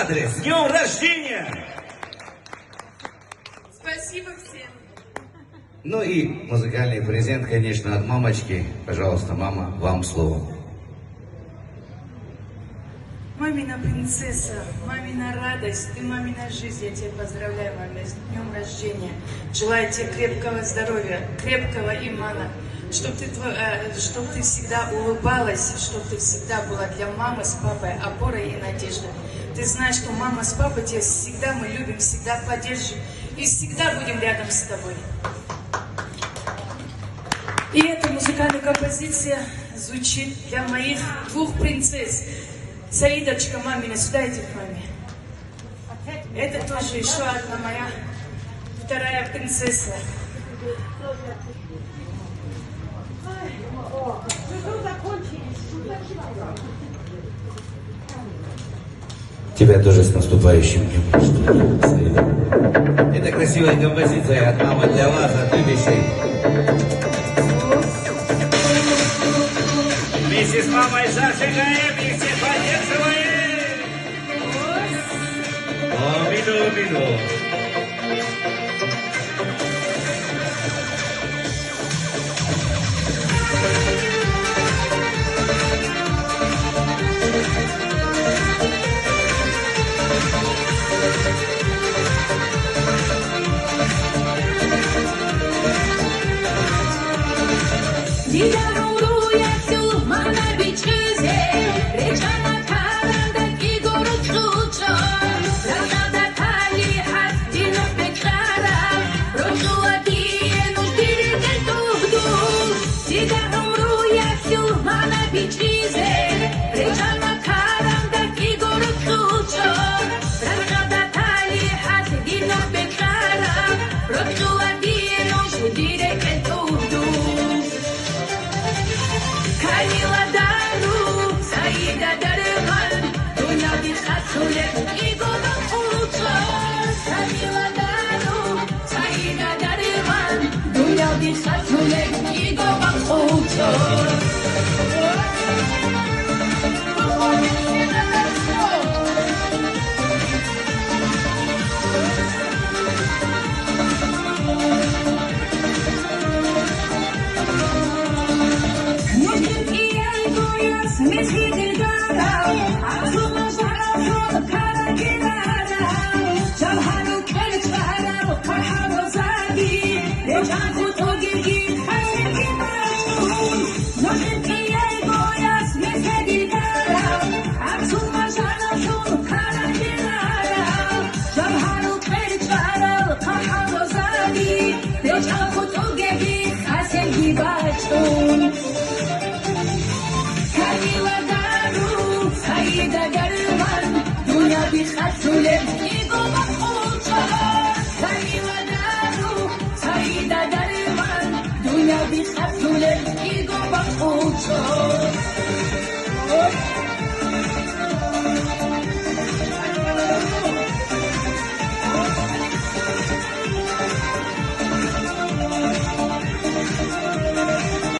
адрес. С днем рождения! Спасибо всем. Ну и музыкальный презент, конечно, от мамочки. Пожалуйста, мама, вам слово. Мамина принцесса, мамина радость, ты мамина жизнь. Я тебя поздравляю, мама, с днем рождения. Желаю тебе крепкого здоровья, крепкого имана, чтобы ты всегда улыбалась, чтобы ты всегда была для мамы с папой опорой и надеждой. Ты знаешь, что мама с папой тебя всегда мы любим, всегда поддержим и всегда будем рядом с тобой. И эта музыкальная композиция звучит для моих двух принцесс. Саидочка, мамина, сюда иди к маме. Это тоже еще одна моя вторая принцесса. Тебя тоже с наступающим днем рождения, Саида. Это красивая композиция от мамы для вас, от любящей. Вместе с мамой зажигаем и все поддерживаем. Мину. Saida Darman, dunya bi khafule, ego ba